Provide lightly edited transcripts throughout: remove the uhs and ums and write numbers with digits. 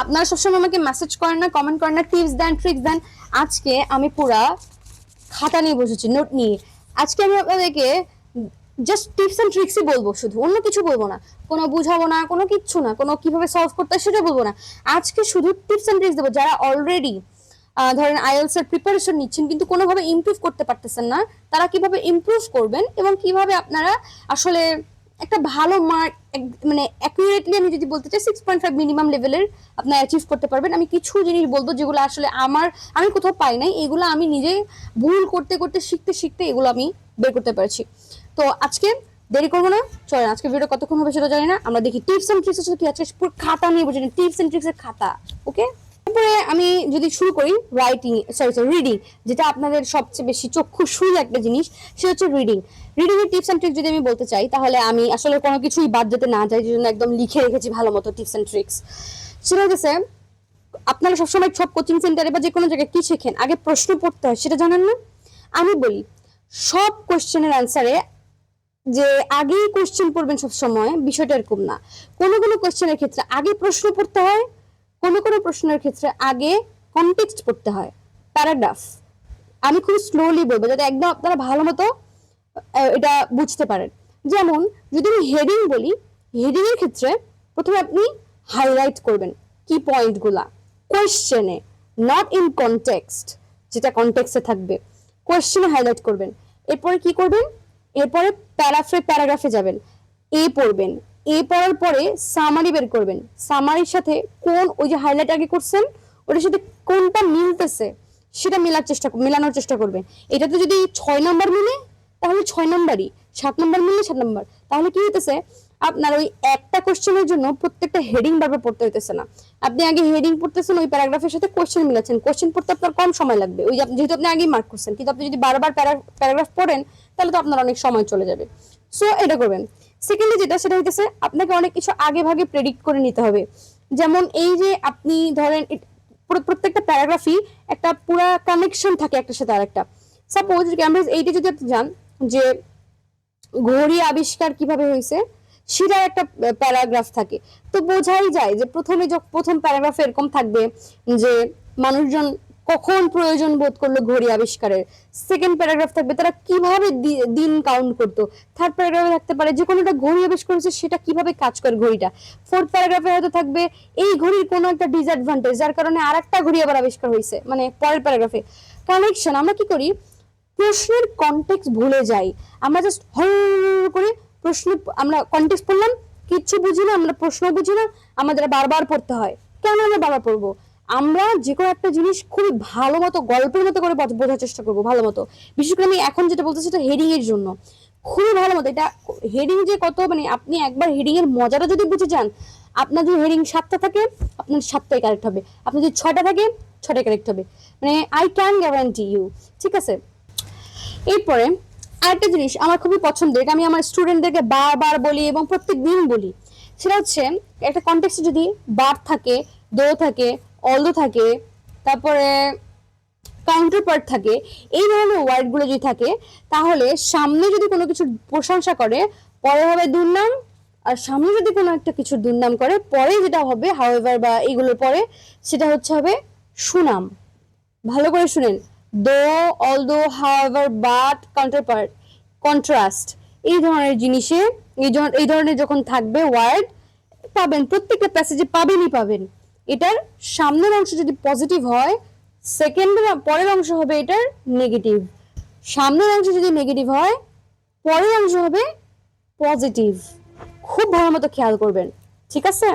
আপনারা সবসময় আমাকে মেসেজ করেন না, কমেন্ট করেন না, টিপস দেন, ট্রিক্স দেন। আজকে আমি পুরা খাতা নিয়ে বসেছি, নোট নিয়ে। আজকে আমি আপনাদেরকে জাস্ট টিপস এন্ড ট্রিক্সই বলবো, শুধু অন্য কিছু বলবো না, কোনো বুঝাবো না, কোনো কিচ্ছু না, কোনো কিভাবে সলভ করতে হয় সেটা বলবো না। আজকে শুধু টিপস এন্ড ট্রিক্স দেবো। যারা অলরেডি ধরেন আইএলটিএস এর প্রিপারেশন নিচ্ছেন কিন্তু কোনোভাবে ইমপ্রুভ করতে পারতেছেন না, তারা কিভাবে ইমপ্রুভ করবেন এবং কিভাবে আপনারা আসলে একটা ভালো মার্ক, মানে অ্যাকুরেটলি আমি যদি বলতে চাই 6.5 মিনিমাম লেভেলের আপনারা অ্যাচিভ করতে পারবেন। আমি কিছু জিনিস বলবো যেগুলো আসলে আমি কোথাও পাই নাই, এগুলো আমি নিজে ভুল করতে করতে শিখতে শিখতে এগুলো আমি বের করতে পারছি। তো আজকে দেরি করবো না, চলেন আজকে ভিডিও কতক্ষণ হবে সেটা জানি না, আমরা দেখি টিপস এন্ড ট্রিক্স কি আজকে পুরো খাতা নিয়ে বসে, টিপস এন্ড ট্রিক্স এর খাতা। ওকে, তারপরে আমি যদি শুরু করি রিডিং, যেটা আপনাদের সবচেয়ে বেশি চক্ষু শুল একটা জিনিস, সেটা হচ্ছে রিডিং। রিডিং এর টিপস এন্ড ট্রিক্স যদি আমি বলতে চাই, তাহলে আমি আসলে কোনো কিছুই বাদ যেতে না চাই, জন্য একদম লিখে রেখেছি ভালো মতো টিপস এন্ড ট্রিক্স। সেটা হচ্ছে আপনারা সবসময় সব কোচিং সেন্টারে বা যে কোনো জায়গায় কি শেখেন, আগে প্রশ্ন পড়তে হয়, সেটা জানেন না? আমি বলি সব কোশ্চেনের অ্যান্সারে যে আগেই কোশ্চেন পড়বেন সব সময়, বিষয়টা এরকম না। কোনো কোনো কোশ্চেনের ক্ষেত্রে আগে প্রশ্ন পড়তে হয়, কোনো কোনো প্রশ্নের ক্ষেত্রে আগে কনটেক্সট পড়তে হয়, প্যারাগ্রাফ। আমি খুব স্লোলি বলবো যাতে একদম আপনারা ভালো মতো এটা বুঝতে পারেন। যেমন যদি আমি হেডিং বলি, হেডিং এর ক্ষেত্রে প্রথমে আপনি হাইলাইট করবেন কি পয়েন্টগুলা কোয়েশ্চেনে, নট ইন কনটেক্সট, যেটা কনটেক্সটে থাকবে কোয়েশ্চেনে হাইলাইট করবেন। এরপরে কি করবেন, এরপরে প্যারাগ্রাফে যাবেন, এ পড়বেন, এ পড়ার পরে সামারি বের করবেন, সামারির সাথে কোন ওই যে হাইলাইট আগে করছেন ওটার সাথে কোনটা মিলতেছে সেটা মেলানোর চেষ্টা করবেন। এটাতে যদি 6 নম্বর মিলে তাহলে 6 নম্বরই, 7 নম্বর মিললে 7 নম্বর। তাহলে কি হইতেছে, আপনার ওই একটা কোশ্চেনের জন্য প্রত্যেকটা হেডিং বারবার পড়তে হইতেছে না। আপনি আগে হেডিং পড়তেছেন, ওই প্যারাগ্রাফের সাথে কোশ্চেন মিলাচ্ছেন, কোশ্চেন পড়তে আপনার কম সময় লাগবে, ওই যেহেতু আপনি আগেই মার্ক করছেন। কিন্তু আপনি যদি বারবার প্যারাগ্রাফ পড়েন তাহলে তো আপনার অনেক সময় চলে যাবে। সো এটা করবেন। সেকেন্ডলি যেটা, সেটা হইতেছে আপনাকে অনেক কিছু আগে ভাগে প্রেডিক্ট করে নিতে হবে। যেমন এই যে আপনি ধরেন প্রত্যেকটা প্যারাগ্রাফই একটা পুরা কানেকশন থাকে একটার সাথে আরেকটা। সাপোজ ক্যামব্রিজ এইটা যদি আপনি জান যে ঘড়ি আবিষ্কার কিভাবে হয়েছে, সেটা একটা প্যারাগ্রাফ থাকে, তো বোঝাই যায় যে প্রথম প্যারাগ্রাফে এরকম থাকবে যে মানুষজন কখন প্রয়োজন বোধ করলো ঘড়ি আবিষ্কারের। সেকেন্ড প্যারাগ্রাফ থাকবে তারা কিভাবে দিন কাউন্ট করতো। থার্ড প্যারাগ্রাফে থাকতে পারে যে কোনো একটা ঘড়ি আবিষ্কার হয়েছে সেটা কিভাবে কাজ করে ঘড়িটা। ফোর্থ প্যারাগ্রাফে হয়তো থাকবে এই ঘড়ির কোনো একটা ডিসঅ্যাডভান্টেজ যার কারণে আর একটা ঘড়ি আবার আবিষ্কার হয়েছে, মানে পরের প্যারাগ্রাফে কানেকশন। আমরা কি করি, প্রশ্নের কনটেক্সট ভুলে যাই, আমরা জাস্ট হল করে প্রশ্ন, আমরা কনটেক্সট পড়লাম, কিচ্ছু বুঝি না, আমরা প্রশ্ন বুঝি না, আমাদের বারবার পড়তে হয়। কেন আমরা বারবার পড়বো? আমরা যে কোনো একটা জিনিস খুবই ভালো মতো গল্পের মতো করে বোঝার চেষ্টা করবো ভালো মতো। বিশেষ করে আমি এখন যেটা বলতেছি সেটা হেডিং এর জন্য খুবই ভালো মতো। এটা হেডিং যে কত, মানে আপনি একবার হেডিং এর মজাটা যদি বুঝে যান, আপনার যদি হেডিং 7টা থাকে আপনার 7টাই কারেক্ট হবে, আপনার যদি 6টা থাকে 6টাই কারেক্ট হবে, মানে আই ক্যান গ্যারান্টি ইউ। ঠিক আছে, এরপরে আরেকটা জিনিস আমার খুবই পছন্দের, এটা আমি আমার স্টুডেন্টদেরকে বারবার বলি এবং প্রত্যেক দিন বলি, সেটা হচ্ছে একটা কনটেক্সটে যদি বার থাকে, দো থাকে, অলদো থাকে, তারপরে কাউন্টার পার্ট থাকে, এই ধরনের ওয়ার্ডগুলো যদি থাকে, তাহলে সামনে যদি কোনো কিছু প্রশংসা করে পরে হবে দুর্নাম, আর সামনে যদি কোনো একটা কিছুর দুর্নাম করে পরে যেটা হবে হাউএভার বা এইগুলোর পরে সেটা হবে সুনাম। ভালো করে শুনেন, দো, although, however, but, counterpart, contrast, এই ধরনের জিনিসে এই ধরনের যখন থাকবে ওয়ার্ড পাবেন, প্রত্যেকটা প্যাসেজে পাবেন। এটার সামনের অংশ যদি পজিটিভ হয়, সেকেন্ডের পরের অংশ হবে এটার নেগেটিভ। সামনের অংশ যদি নেগেটিভ হয়, পরের অংশ হবে পজিটিভ। খুব ভালো মতো খেয়াল করবেন, ঠিক আছে?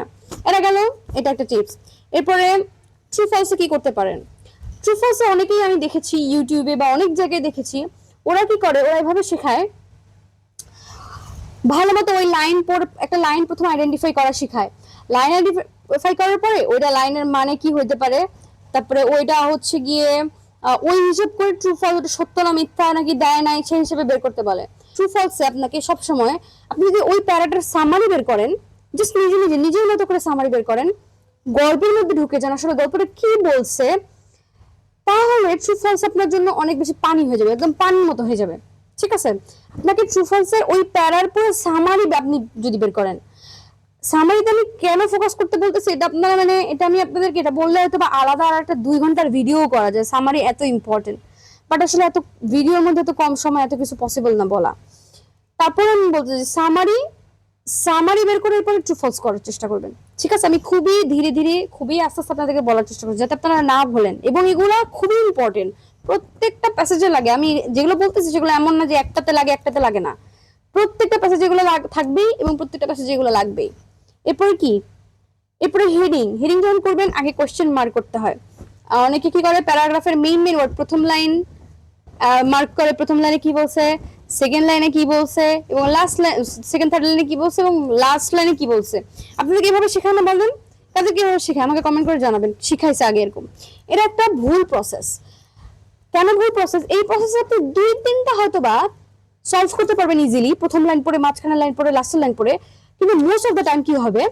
এটা গেল, এটা একটা টিপস। এরপরে ট্রু ফলসে কি করতে পারেন? ট্রু ফলসে অনেকেই আমি দেখেছি ইউটিউবে বা অনেক জায়গায় দেখেছি, ওরা কি করে, ওরা এভাবে শেখায় ভালো মতো ওই লাইন পড়ে একটা লাইন প্রথম আইডেন্টিফাই করা শেখায়। লাইন আইডেন্টিফাই করার পরে ওইটা লাইনের মানে কি হইতে পারে, তারপরে ওইটা গিয়ে ওই হিসাব করে ট্রু ফলস, ওটা সত্য না মিথ্যা নাকি দেয় নাই সেই হিসেবে বের করতে বলে। ট্রু ফলসে আপনাকে সবসময়, আপনি যদি ওই প্যারাটার সামারি বের করেন, জাস্ট নিজের মতো করে সামারি বের করেন, গল্পের মধ্যে ঢুকে যান আসলে গল্পটা কি বলছে, তাহলে ট্রু ফলস আপনার জন্য অনেক বেশি পানি হয়ে যাবে, একদম পানির মতো হয়ে যাবে। ঠিক আছে, আপনাকে ট্রু ফলসের ওই প্যারার পুরো সামারি আপনি যদি বের করেন, সামারিতে আমি কেন ফোকাস করতে বলতেছি এটা আপনারা মানে এটা আমি আপনাদেরকে এটা বললে হয়তো বা আলাদা আর একটা 2 ঘন্টার ভিডিও করা যায়, সামারি এত ইম্পর্টেন্ট। বাট আসলে এত ভিডিওর মধ্যে এত কম সময় এত কিছু পসিবল না বলা। তারপরে আমি বলতে চাই সামারি, সামারি বের করে এরপরে ট্রু ফলস করার চেষ্টা করবেন। ঠিক আছে, আমি খুবই ধীরে ধীরে খুবই আস্তে আস্তে আপনাদেরকে বলার চেষ্টা করছি যাতে আপনারা না ভুলেন, এবং এগুলো খুবই ইম্পর্টেন্ট, প্রত্যেকটা প্যাসেজে লাগে। আমি যেগুলো বলতেছি সেগুলো এমন না যে একটাতে লাগে একটাতে লাগে না, প্রত্যেকটা প্যাসেজে এগুলো থাকবেই এবং প্রত্যেকটা প্যাসেজে এগুলো লাগবেই। এরপরে কি, এরপরে হেডিং, হেডিং যখন করবেন আগে কোশ্চেন মার্ক করতে হয়। অনেকে কি করে প্যারাগ্রাফের মেইন মেইন ওয়ার্ড প্রথম লাইন মার্ক করে, প্রথম লাইনে কি বলছে, সেকেন্ড লাইনে কি বলছে, এবং লাস্ট লাইন সেকেন্ড থার্ড লাইনে কি বলছে, এবং লাস্ট লাইনে কি বলছে। আপনাদেরকে এভাবে শেখানো বলবেন, তাদেরকে এভাবে শেখায় আমাকে কমেন্ট করে জানাবেন শিখাইছে আগে এরকম। এটা একটা ভুল প্রসেস। কেন ভুল প্রসেস? এই প্রসেসে আপনি 2-3টা হয়তো বা সলভ করতে পারবেন ইজিলি, প্রথম লাইন পড়ে মাঝখানে লাইন পড়ে লাস্টের লাইন পড়ে, কিন্তু মোস্ট অফ দ্য টাইম কি হবে,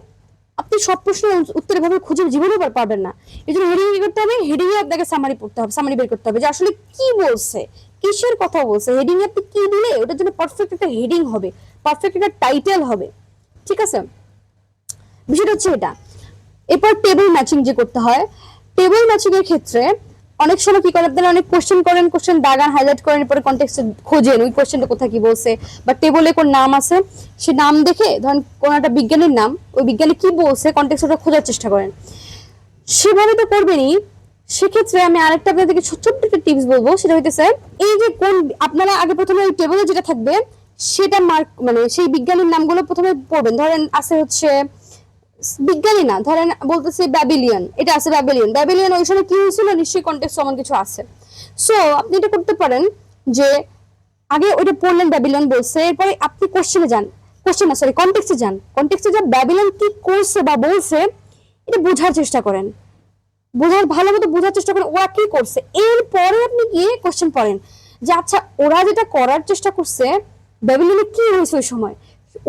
আপনি সব প্রশ্নের উত্তর এভাবে খুঁজে জীবনেও পারবেন না। এই জন্য হেডিং কি করতে হবে, হেডিং এ আপনাকে সামারি পড়তে হবে, সামারি বের করতে হবে যে আসলে কি বলছে, কিসের কথা বলছে। হেডিং এ আপনি কি দিলে ওটার জন্য পারফেক্ট একটা হেডিং হবে, পারফেক্ট একটা টাইটেল হবে। ঠিক আছে, বিষয়টা হচ্ছে এটা। এরপর টেবিল ম্যাচিং যে করতে হয়, টেবিল ম্যাচিং এর ক্ষেত্রে অনেক সময় কি করেন আপনারা, অনেক কোশ্চেন করেন, কোশ্চেন দাগান হাইলাইট করেন, পরে কনটেক্সট খোঁজেন ওই কোশ্চেনটা কোথায় কি বলছে, বা টেবলে কোন নাম আছে সে নাম দেখে ধরেন কোন একটা বিজ্ঞানীর নাম, ওই বিজ্ঞানী কি বলছে কনটেক্সট ওটা খোঁজার চেষ্টা করেন। সেভাবে তো করবেনই। সেক্ষেত্রে আমি আরেকটা আপনাদেরকে ছোট্ট একটা টিপস বলবো, সেটা হইতেছে এই যে কোন আপনারা আগে প্রথমে ওই টেবিলে যেটা থাকবে সেটা মার্ক মানে সেই বিজ্ঞানীর নামগুলো প্রথমে পড়বেন। ধরেন আছে হচ্ছে বিজ্ঞানী না, ধরেন বলতেছে ব্যাবিলিয়ন, এটা আছে ব্যাবিলিয়ন, ব্যাবিলিয়ন ওই সময় কি হয়েছিল নিশ্চয়ই কনটেক্সট এমন কিছু আছে। সো আপনি এটা করতে পারেন যে আগে ওইটা পড়লেন ব্যাবিলন বলছে, এরপরে আপনি কোশ্চেনে যান, কোশ্চেন না সরি কনটেক্সটে যান, কনটেক্সটে যা ব্যাবিলন কি করছে বা বলছে এটা বোঝার চেষ্টা করেন, ভালো মতো বোঝার চেষ্টা করেন ওরা কি করছে। এরপরে আপনি গিয়ে কোশ্চেন পড়েন যে আচ্ছা ওরা যেটা করার চেষ্টা করছে ব্যাবিলনে কি হয়েছে ওই সময়,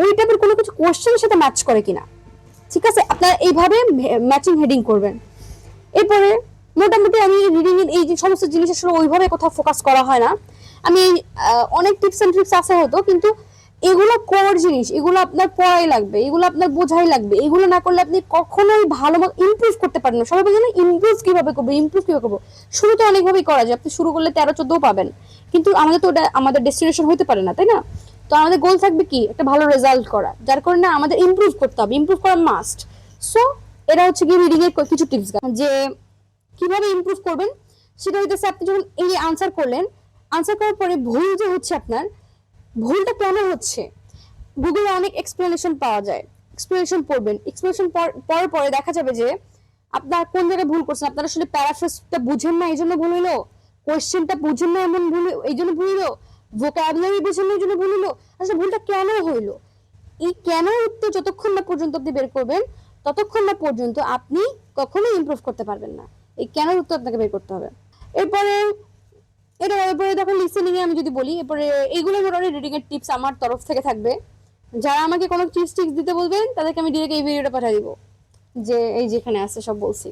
ওই টাইপের কোনো কিছু কোশ্চেনের সাথে ম্যাচ করে কিনা। ঠিক আছে, আপনারা এইভাবে ম্যাচিং হেডিং করবেন। এরপরে মোটামুটি আমি রিডিং এর এই যে সমস্ত জিনিস আসলে ওইভাবে কোথাও ফোকাস করা হয় না। আমি অনেক টিপস এন্ড ট্রিক্স আছে হয়তো, কিন্তু এগুলো কোর জিনিস, এগুলো আপনার পড়াই লাগবে, এগুলো আপনার বোঝাই লাগবে। এগুলো না করলে আপনি কখনোই ভালো মতো ইমপ্রুভ করতে পারেন না। সবাই বলে না ইমপ্রুভ কিভাবে করবো, ইমপ্রুভ কিভাবে করবো, শুরু তো অনেকভাবেই করা যায়। আপনি শুরু করলে 13-14 পাবেন, কিন্তু আমাদের তো ওটা আমাদের ডেস্টিনেশন হতে পারে না, তাই না? তো আমাদের গোল থাকবে কি একটা ভালো রেজাল্ট করা, যার কারণে আমাদের ইমপ্রুভ করতে হবে, ইমপ্রুভ করা মাস্ট। সো এটা হচ্ছে কি রিডিং এর কিছু টিপস যে কিভাবে ইমপ্রুভ করবেন। সেটা হইতেছে আপনি যখন এই আনসার করলেন, আনসার করার পরে ভুল যে হচ্ছে আপনার, ভুলটা কেন হচ্ছে, গুগলে অনেক এক্সপ্লেনেশন পাওয়া যায়, এক্সপ্লেনেশন পড়বেন, এক্সপ্লেনেশন পড়ার পরে দেখা যাবে যে আপনার কোন জায়গায় ভুল করছেন। আপনারা আসলে প্যারাফ্রেজটা বুঝেন না এই জন্য ভুল হইলো, কোয়েশ্চেনটা বুঝেন না এমন ভুল এই জন্য ভুল হইলো, ভোকাবুলারি বুঝেন না এই জন্য ভুল হইলো। আসলে ভুলটা কেন হইলো, এই কেন উত্তর যতক্ষণ না পর্যন্ত আপনি বের করবেন ততক্ষণ না পর্যন্ত আপনি কখনোই ইমপ্রুভ করতে পারবেন না। এই কেন উত্তর আপনাকে বের করতে হবে। এরপরে এরপরে দেখুন লিসেনিং এ আমি যদি বলি, এরপরে এইগুলো মোটামুটি রিডিং এর টিপস আমার তরফ থেকে থাকবে। যারা আমাকে কোনো টিপস দিতে বলবেন তাদেরকে আমি ডিরেক্ট এই ভিডিওটা পাঠিয়ে দিব, যে এই যেখানে আছে সব বলছি।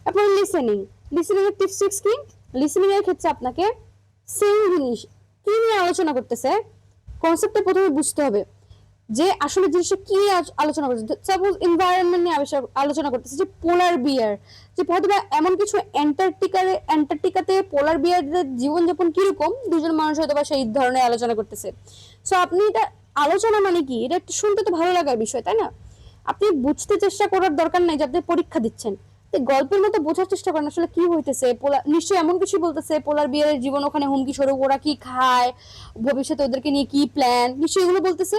এরপর লিসেনিং, লিসেনিং এর টিপস কি, লিসেনিং এর ক্ষেত্রে আপনাকে সেম জিনিস কি নিয়ে আলোচনা করতেছে কনসেপ্টটা প্রথমে বুঝতে হবে, যে আসলে জিনিসটা কি আলোচনা করছে। সাপোজ এনভায়রনমেন্ট নিয়ে আলোচনা করতেছে, যে পোলার বিয়ার, যে হয়তো বা এমন কিছু অ্যান্টার্কটিকাতে পোলার বিয়ারদের জীবনযাপন কিরকম, দুজন মানুষ হয়তো বা সেই ধরনের আলোচনা করতেছে। সো আপনি এটা আলোচনা মানে কি, এটা একটু শুনতে তো ভালো লাগার বিষয়, তাই না? আপনি বুঝতে চেষ্টা করার দরকার নাই যে আপনি পরীক্ষা দিচ্ছেন, গল্পের মতো বোঝার চেষ্টা করেন আসলে কি হইতেছে। নিশ্চয়ই এমন কিছু বলতেছে পোলার বিয়ারের জীবন ওখানে হুমকি স্বরূপ, ওরা কি খায়, ভবিষ্যতে ওদেরকে নিয়ে কি প্ল্যান, নিশ্চয়ই এগুলো বলতেছে।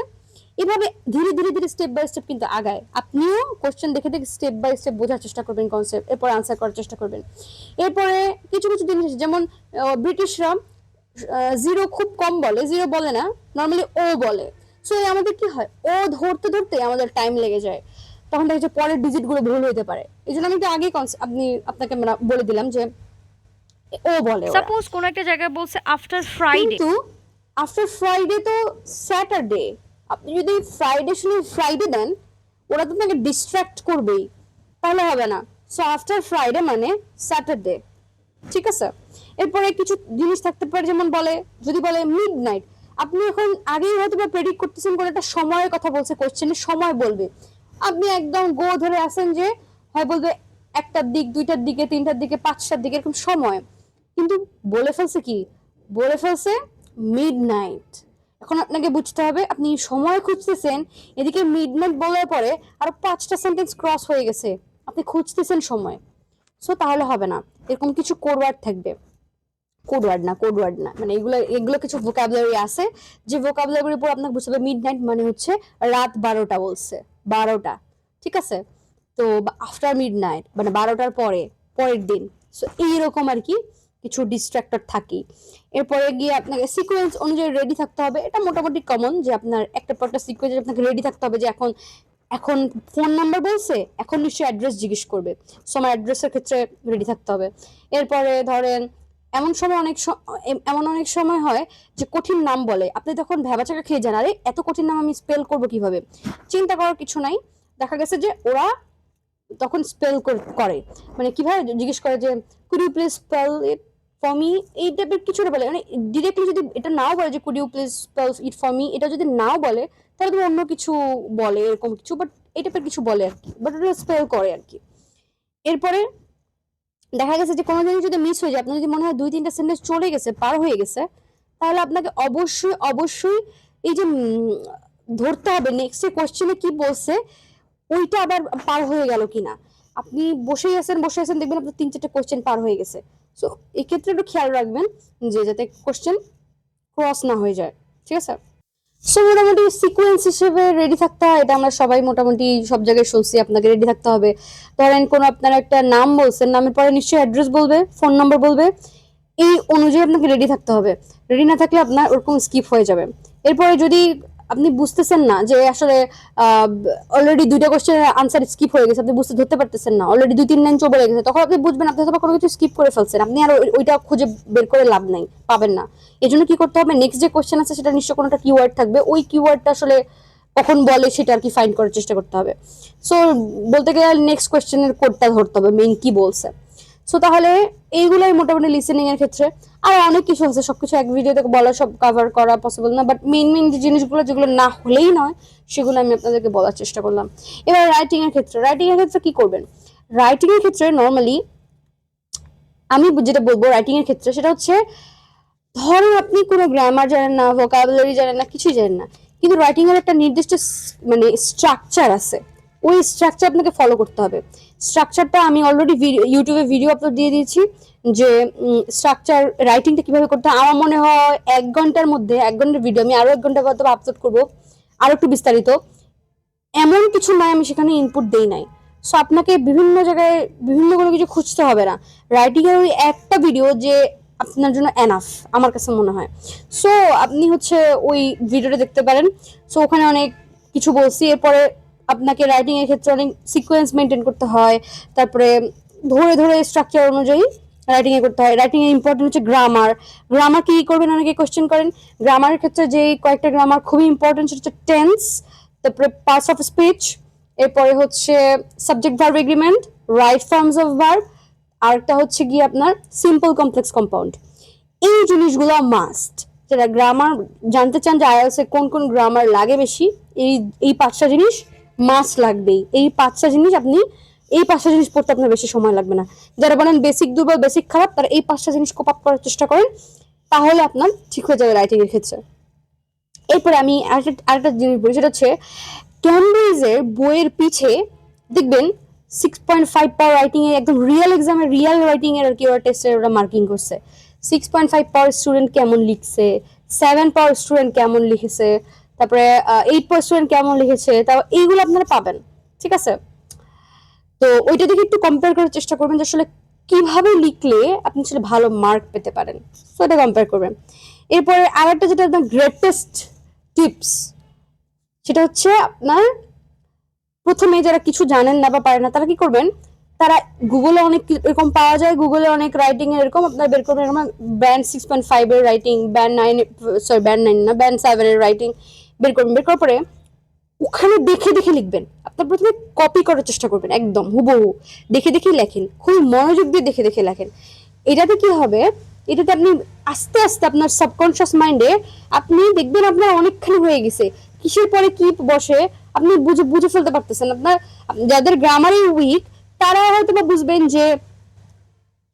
এভাবে ধীরে ধীরে ধীরে স্টেপ বাই স্টেপ কিন্তু আগায়। আপনিও কোশ্চেন দেখে দেখে স্টেপ বাই স্টেপ বোঝার চেষ্টা করবেন কনসেপ্ট, এরপর আনসার করার চেষ্টা করবেন। এরপরে কিছু কিছু জিনিস যেমন ব্রিটিশরা জিরো খুব কম বলে, জিরো বলে না, নর্মালি ও বলে। সো আমাদের কি হয়, ও ধরতে ধরতে আমাদের টাইম লেগে যায়, তখন দেখা যায় পরের ডিজিট গুলো ভুল হইতে পারে। এই জন্য আমি একটু আগে আপনাকে বলে দিলাম যে ও বলে। সাপোজ কোন একটা জায়গায় বলছে আফটার ফ্রাইডে, কিন্তু আফটার ফ্রাইডে তো স্যাটারডে, আপনি যদি ফ্রাইডে শুনে ফ্রাইডে দেন ওরা তো আপনাকে ডিস্ট্রাক্ট করবেই, তাহলে হবে না। সো আফটার ফ্রাইডে মানে স্যাটারডে। ঠিক আছে, এরপরে কিছু জিনিস থাকতে পারে, যেমন বলে যদি বলে মিড নাইট, আপনি এখন আগেই হয়তো বা প্রেডিক্ট করতেছেন কোন একটা সময়ের কথা বলছে, কোশ্চেনের সময় বলবে, আপনি একদম গো ধরে আছেন যে হয় বলবে একটার দিক, দুইটার দিকে, তিনটার দিকে, পাঁচটার দিকে, এরকম সময়, কিন্তু বলে ফেলছে কি, বলে ফেলছে মিডনাইট। এখন আপনাকে বুঝতে হবে আপনি সময় খুঁজতেছেন, এদিকে মিডনাইট বলার পরে আরো 5টা সেন্টেন্স ক্রস হয়ে গেছে, আপনি খুঁজতেছেন সময়। সো তাহলে হবে না, এরকম কিছু কোড ওয়ার্ড থাকবে, কোড ওয়ার্ড না, মানে এগুলো এগুলো কিছু ভোকাবুলারি আছে, যে ভোকাবুলারির উপর আপনাকে বুঝতে হবে মিডনাইট মানে হচ্ছে রাত 12টা বলছে, 12টা, ঠিক আছে? তো আফটার মিডনাইট মানে 12টার পরে, পরের দিন। সো এইরকম আর কি কিছু ডিস্ট্রাক্টর থাকি। এরপরে গিয়ে আপনাকে সিকোয়েন্স অনুযায়ী রেডি থাকতে হবে, এটা মোটামুটি কমন যে আপনার একটা পর একটা সিকোয়েন্স আপনাকে রেডি থাকতে হবে, যে এখন এখন ফোন নাম্বার বলছে, এখন নিশ্চয়ই অ্যাড্রেস জিজ্ঞেস করবে, সো আমার অ্যাড্রেসের ক্ষেত্রে রেডি থাকতে হবে। এরপরে ধরেন এমন অনেক সময় হয় যে কঠিন নাম বলে, আপনি তখন ভ্যাবাচাকা খেয়ে যান, আরে এত কঠিন নাম আমি স্পেল করবো কিভাবে। চিন্তা করার কিছু নাই, দেখা গেছে যে ওরা তখন স্পেল করে, মানে কিভাবে জিজ্ঞেস করে যে could you please spell it for me, এই টাইপের কিছুটা বলে, মানে ডিরেক্টলি যদি এটা নাও বলে যে could you please spell it for me, এটা যদি নাও বলে তাহলে তুমি অন্য কিছু বলে এরকম কিছু, বাট এই টাইপের কিছু বলে আর কি, বাট ওটা স্পেল করে আর কি। এরপরে দেখা গেছে যে কোনো জিনিস যদি মিস হয়ে যায়, আপনার যদি মনে হয় 2-3টা সেন্টেন্স চলে গেছে, পার হয়ে গেছে, তাহলে আপনাকে অবশ্যই অবশ্যই এই যে ধরতে হবে নেক্সট কোশ্চেনে কি বলছে, ওইটা আবার পার হয়ে গেল কিনা। আপনি বসে আছেন দেখবেন আপনার 3-4টা কোশ্চেন পার হয়ে গেছে। সো এই ক্ষেত্রে একটু খেয়াল রাখবেন যে যাতে কোশ্চেন ক্রস না হয়ে যায়, ঠিক আছে? সো মোটামুটি সিকোয়েন্স হিসেবে রেডি থাকতে হয়, এটা আমরা সবাই মোটামুটি সব জায়গায় শুনছি, আপনাকে রেডি থাকতে হবে। ধরেন কোনো আপনার একটা নাম বলছেন, নামের পরে নিশ্চয়ই অ্যাড্রেস বলবে, ফোন নাম্বার বলবে, এই অনুযায়ী আপনাকে রেডি থাকতে হবে। রেডি না থাকলে আপনার ওরকম স্কিপ হয়ে যাবে। এরপরে যদি আপনি বুঝতেছেন না যে আসলে অলরেডি 2টা কোশ্চেনের আনসার স্কিপ হয়ে গেছে, আপনি বুঝতে ধরতে পারতেছেন না, অলরেডি 2-3 লাইন চলে গেছে, তখন আপনি বুঝবেন আপনি হয়তো কোনো কিছু স্কিপ করে ফেলছেন, আপনি আর ওইটা খুঁজে বের করে লাভ নাই, পাবেন না। এই জন্য কি করতে হবে, নেক্সট যে কোশ্চেন আছে সেটা নিশ্চয় কোনোটা কিওয়ার্ড থাকবে, ওই কিওয়ার্ডটা আসলে কখন বলে সেটা আর কি ফাইন্ড করার চেষ্টা করতে হবে। সো বলতে গেলে নেক্সট কোশ্চেনের কোডটা ধরতে হবে, মেইন কি বলছে। সো তাহলে এইগুলাই মোটামুটি লিসেনিং এর ক্ষেত্রে। আর অনেক কিছু আছে, সবকিছু এক ভিডিওতে বলা, সব কভার করা পসিবল না, বাট মেইন মেইন যে জিনিসগুলো যেগুলো না হলেই নয় সেগুলো আমি আপনাদেরকে বলার চেষ্টা করলাম। এবার রাইটিং এর ক্ষেত্রে কি করবেন? রাইটিং এর ক্ষেত্রে নর্মালি আমি যেটা বলবো রাইটিং এর ক্ষেত্রে, সেটা হচ্ছে ধরুন আপনি কোনো গ্রামার জানেন না, ভোকাবুলারি জানেন না, কিছুই জানেন না, কিন্তু রাইটিং এর একটা নির্দিষ্ট মানে স্ট্রাকচার আছে, ওই স্ট্রাকচার আপনাকে ফলো করতে হবে। স্ট্রাকচারটা আমি অলরেডি ইউটিউবে ভিডিও আপলোড দিয়ে দিয়েছি, যে স্ট্রাকচার রাইটিংটা কিভাবে করতে হয়। আমার মনে হয় 1 ঘন্টার মধ্যে, 1 ঘন্টার ভিডিও আমি আরো 1 ঘন্টা হয়তো আপলোড করবো, আরো একটু বিস্তারিত। এমন কিছু নয় আমি সেখানে ইনপুট দেই নাই। সো আপনাকে বিভিন্ন জায়গায় বিভিন্ন কোনো কিছু খুঁজতে হবে না, রাইটিং এর ওই একটা ভিডিও যে আপনার জন্য এনাফ আমার কাছে মনে হয়। সো আপনি হচ্ছে ওই ভিডিওটা দেখতে পারেন। সো ওখানে অনেক কিছু বলছি। এরপরে আপনাকে রাইটিং এর ক্ষেত্রে অনেক সিকোয়েন্স মেনটেন করতে হয়, তারপরে ধরে ধরে স্ট্রাকচার অনুযায়ী রাইটিং এ করতে হয়। রাইটিং এর ইম্পর্টেন্ট হচ্ছে গ্রামার। গ্রামার কি করবেন অনেকে কোশ্চেন করেন, গ্রামারের ক্ষেত্রে যে কয়েকটা গ্রামার খুবই ইম্পর্টেন্ট, সেটা হচ্ছে টেন্স, তারপরে পার্টস অফ স্পিচ, এরপরে হচ্ছে subject verb agreement, right forms of verb, আরেকটা হচ্ছে গিয়ে আপনার সিম্পল কমপ্লেক্স কম্পাউন্ড। এই জিনিসগুলো মাস্ট, যারা গ্রামার জানতে চান যে আইএলটিএস এ কোন কোন গ্রামার লাগে বেশি, এই এই 5টা জিনিস মাস্ট লাগবেই। এই 5টা জিনিস আপনি, এই 5টা জিনিস পড়তে আপনার বেশি সময় লাগবে না। যারা বলেন বেসিক দুর্বল, বেসিক খারাপ, তারা এই 5টা জিনিস কোপ আপ করার চেষ্টা করেন, তাহলে আপনার ঠিক হয়ে যাবে রাইটিং এর ক্ষেত্রে। এরপরে আমি আরেকটা জিনিস বলি, সেটা হচ্ছে ক্যামব্রিজের বইয়ের পিছে দেখবেন 6.5 পাওয়ার রাইটিং এ, একদম রিয়েল এক্সামে রিয়েল রাইটিং এর কিওয়ার্ড টেস্টের ওরা মার্কিং করছে 6.5 পাওয়ার স্টুডেন্ট কেমন লিখছে, 7 পাওয়ার স্টুডেন্ট কেমন লিখেছে, তারপরে 8 পাওয়ার স্টুডেন্ট কেমন লিখেছে, তাও এইগুলো আপনারা পাবেন, ঠিক আছে? তো ওইটা দেখে একটু কম্পেয়ার করার চেষ্টা করবেন যে আসলে কিভাবে লিখলে আপনি আসলে ভালো মার্ক পেতে পারেন, তো এটা কম্পেয়ার করবেন। এরপরে আরেকটা যেটা একদম গ্রেটেস্ট টিপস, সেটা হচ্ছে আপনার প্রথমে যারা কিছু জানেন না বা পারেন না, তারা কি করবেন, তারা গুগলে অনেক এরকম পাওয়া যায়, গুগলে অনেক রাইটিং এর এরকম আপনার বের করবেন, এরকম ব্যান্ড 6.5 এর রাইটিং, ব্যান্ড 9, সরি ব্যান্ড 9 না, ব্যান্ড 7 এর রাইটিং বের করবেন। বের করার পরে ওখানে দেখে দেখে লিখবেন। আপনার প্রথমে কপি করার চেষ্টা করবেন, একদম হুবহু দেখে দেখে লেখেন, খুব মনোযোগ দিয়ে দেখে দেখে লেখেন। এটাতে কি হবে, এটাতে আপনি আস্তে আস্তে আপনার সাবকনশিয়াস মাইন্ডে আপনি দেখবেন আপনার অনেকখানি হয়ে গেছে, কিসের পরে কি বসে আপনি বুঝে বুঝে ফেলতে পারতেছেন। যাদের গ্রামারই উইক তারা হয়তো বা বুঝবেন যে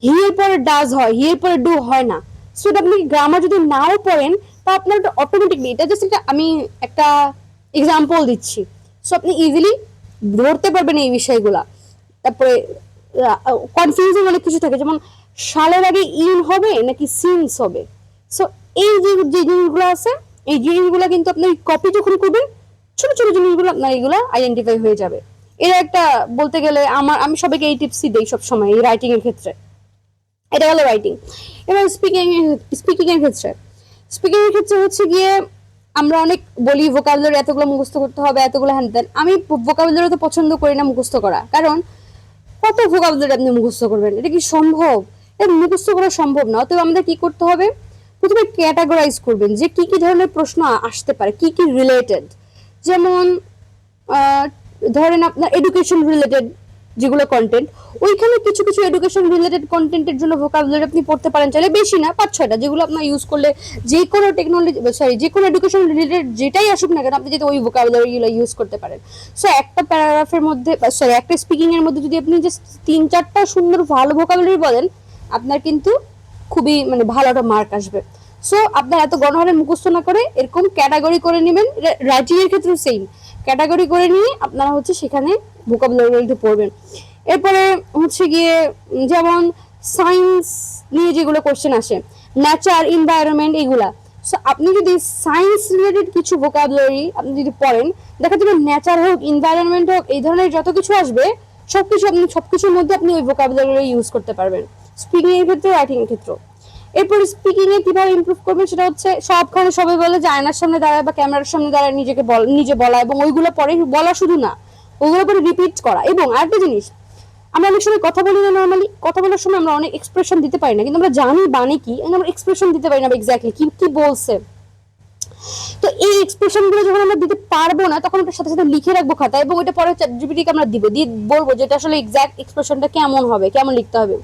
হি এর পরে ডাজ হয়, হি এর পরে ডু হয় না। সো আপনি গ্রামার যদি নাও পড়েন তা আপনার অটোমেটিকলি, এটা জাস্ট আমি একটা এক্সাম্পল দিচ্ছি, সো আপনি ইজিলি ধরতে পারবেন এই বিষয়গুলা। তারপরে কনফিউজিং অনেক কিছু থাকে, যেমন সালের আগে ইন হবে নাকি সিন্স হবে। সো এই যে জিনিসগুলো আছে, এই জিনিসগুলো কিন্তু আপনি কপি যখন করবেন, ছোট ছোট জিনিসগুলো আপনার এইগুলো আইডেন্টিফাই হয়ে যাবে। এটা একটা বলতে গেলে আমি সবাইকে এই টিপসই দেই সবসময় এই রাইটিং এর ক্ষেত্রে। এটা হলো রাইটিং। এবার স্পিকিং এর ক্ষেত্রে হচ্ছে গিয়ে আমরা অনেক বলি ভোকাবুলারি এতগুলো মুখস্থ করতে হবে, এতগুলো হ্যান ত্যান। আমি ভোকাবুলারি তো পছন্দ করি না মুখস্থ করা, কারণ কত ভোকাবুলারি আপনি মুখস্থ করবেন? এটা কি সম্ভব? এটা মুখস্থ করা সম্ভব না। অতএব আমাদের কি করতে হবে, প্রথমে ক্যাটাগরাইজ করবেন যে কি কি ধরনের প্রশ্ন আসতে পারে, কি কি রিলেটেড। যেমন ধরেন আপনার এডুকেশন রিলেটেড যেগুলো কন্টেন্ট, ওইখানে কিছু কিছু এডুকেশন রিলেটেড কন্টেন্টের জন্য ভোকাবুলারি আপনি পড়তে পারেন, চাইলে বেশি না 5-6টা, যেগুলো আপনার ইউজ করলে যে কোনো টেকনোলজি যে কোনো এডুকেশন রিলেটেড যেটাই আসুক না কেন আপনি যদি ওই ভোকাবুলারিগুলো ইউজ করতে পারেন। সো একটা প্যারাগ্রাফের মধ্যে একটা স্পিকিং এর মধ্যে যদি আপনি জাস্ট 3-4টা সুন্দর ভালো ভোকাবুলারি বলেন, আপনার কিন্তু খুবই মানে ভালো একটা মার্ক আসবে। সো আপনার এত গণহারে মুখস্থ না করে এরকম ক্যাটাগরি করে নেবেন। রাইটিং এর ক্ষেত্রেও সেম ক্যাটাগরি করে নিয়ে আপনারা হচ্ছে সেখানে ভোকাবুলারিগুলো পড়বেন। এরপরে হচ্ছে গিয়ে যেমন সায়েন্স নিয়ে যেগুলো কোশ্চেন আসে, নেচার, এনভায়রনমেন্ট, এগুলা। সো আপনি যদি সায়েন্স রিলেটেড কিছু ভোকাবুলারি আপনি যদি পড়েন, দেখা যাবে নেচার হোক, এনভায়রনমেন্ট হোক, এই ধরনের যত কিছু আসবে সবকিছুর মধ্যে আপনি ওই ভোকাবুলারি ইউজ করতে পারবেন, স্পিকিং এর ক্ষেত্রে, রাইটিং এর ক্ষেত্রে। এরপর স্পিকিং এ কিভাবে ইমপ্রুভ করবেন সেটা হচ্ছে সবখানে সবাই বলে যে আয়নার সামনে দাঁড়ায় বা ক্যামেরার সামনে দাঁড়ায় নিজে বলা, এবং ওইগুলো পরে বলা শুধু না, ওগুলো পরে রিপিট করা। এবং আরেকটা জিনিস, আমরা অনেক সময় কথা বলি না, নর্মালি কথা বলার সময় আমরা অনেক এক্সপ্রেশন দিতে পারি না, কিন্তু আমরা জানি বাণী কি, আমরা এক্সপ্রেশন দিতে পারি না এক্স্যাক্টলি কি কি বলছে। তো এই এক্সপ্রেশন গুলো যখন আমরা দিতে পারবো না, তখন আমরা সাথে সাথে লিখে রাখবো খাতায়, এবং এটা পরে চ্যাটজিপিটি কে আমরা দিয়ে বলবো যে এটা আসলে এক্স্যাক্ট এক্সপ্রেশনটা কেমন হবে, কেমন লিখতে হবে।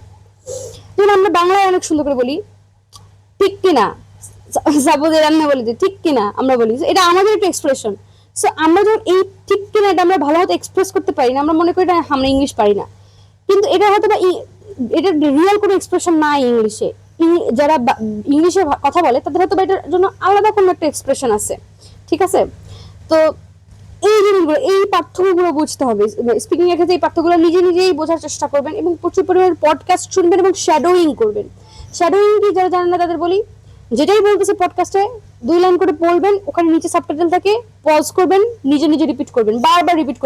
যেমন আমরা বাংলায় অনেক সুন্দর করে বলি ঠিক কিনা, সাপোজ রান্না বলি ঠিক কিনা আমরা বলি, এটা আমাদের একটা এক্সপ্রেশন। সো আমরা যখন এই ঠিক কিনা এটা আমরা ভালো মতো এক্সপ্রেস করতে পারি না, আমরা মনে করি এটা আমরা ইংলিশ পারি না, কিন্তু এটা হয়তো বা এটা রিয়েল কোনো এক্সপ্রেশন নাই ইংলিশে। যারা ইংলিশে কথা বলে তাদের হয়তো এটার জন্য আলাদা কোনো একটা এক্সপ্রেশন আছে, ঠিক আছে? তো এই জিনিসগুলো, এই পার্থক্যগুলো বুঝতে হবে। স্পিকিং এর ক্ষেত্রে এই পার্থক্যগুলো নিজেই বোঝার চেষ্টা করবেন, এবং প্রচুর পরিমাণে পডকাস্ট শুনবেন এবং শ্যাডোইং করবেন। শ্যাডোইং কি যারা জানেন না তাদের বলি, যেটাই বলতেছে পডকাস্টে 2 লাইন করে বলবেন, ওখানে নিচে সাবটাইটেল থাকে, পজ করবেন, নিজে রিপিট করবেন, বারবার রিপিট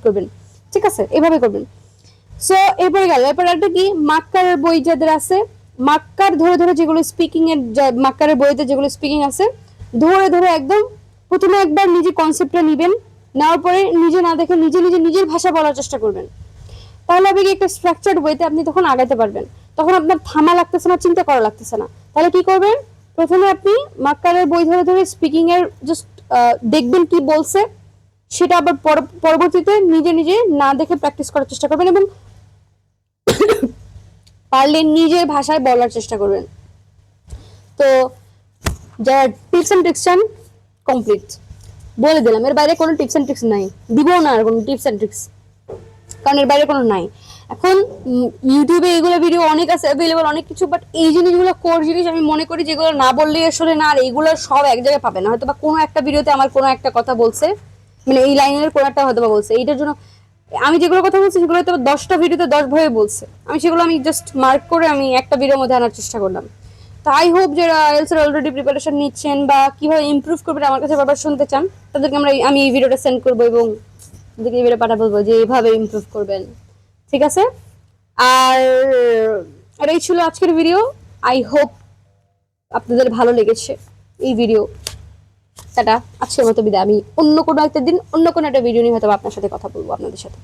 করবেন, ঠিক আছে? এভাবে করবেন। সো এরপরে একটা কি, মাক্কারের বই যাদের আছে, মাক্কার ধরে যেগুলো স্পিকিং এর, মাক্কারের বইতে যেগুলো স্পিকিং আছে ধরে একদম প্রথমে একবার নিজে কনসেপ্টটা নিবেন, নেওয়ার পরে নিজে না দেখে নিজের ভাষা বলার চেষ্টা করবেন। তাহলে হবে কি, একটা স্ট্রাকচার্ড ওয়েতে আপনি তখন আগাতে পারবেন, তখন আপনার থামা লাগতেছে না, চিন্তা করা লাগতেছে না। তাহলে কি করবেন, প্রথমে আপনি মাক্কারের বই ধরে স্পিকিং এর জাস্ট দেখবেন কি বলছে, সেটা আবার পরবর্তীতে নিজে না দেখে প্র্যাকটিস করার চেষ্টা করবেন, এবং পারলে নিজের ভাষায় বলার চেষ্টা করবেন। তো যারা টিপস এন্ড ট্রিক্স চান, কমপ্লিট বলে দিলাম, এর বাইরে কোনো টিপস এন্ড ট্রিক্স নাই, দিবও না আর কোনো টিপস এন্ড ট্রিক্স, কারণ এর বাইরে কোনো নাই। এখন ইউটিউবে এগুলো ভিডিও অনেক আছে অ্যাভেলেবল, অনেক কিছু, বাট এই জিনিসগুলো কোর জিনিস আমি মনে করি যেগুলো না বললেই আসলে না, আর এইগুলো সব এক জায়গায় পাবে না। হয়তো বা কোনো একটা ভিডিওতে আমার কোনো একটা কথা বলছে, মানে এই লাইনের কোনো একটা হয়তো বা বলছে, এইটার জন্য আমি যেগুলো কথা বলছি সেগুলো হয়তো 10টা ভিডিওতে 10 ভাবে বলছে, সেগুলো আমি জাস্ট মার্ক করে আমি একটা ভিডিওর মধ্যে আনার চেষ্টা করলাম। তো আই হোপ যারা আইএলটিএস এর অলরেডি প্রিপারেশন নিচ্ছেন বা কিভাবে ইমপ্রুভ করবেন আমার কাছে বারবার শুনতে চান, তাদেরকে আমি এই ভিডিওটা সেন্ড করবো এবং তাদেরকে এই ভিডিও পাঠাবো যে এইভাবে ইমপ্রুভ করবেন, ঠিক আছে? আর এটাই ছিল আজকের ভিডিও। আই হোপ আপনাদের ভালো লেগেছে এই ভিডিও। টাটা, আজকের মতো বিদায়। আমি অন্য কোনো একটা দিন অন্য কোনো একটা ভিডিও নিয়ে হয়তো আপনার সাথে কথা বলবো, আপনাদের সাথে।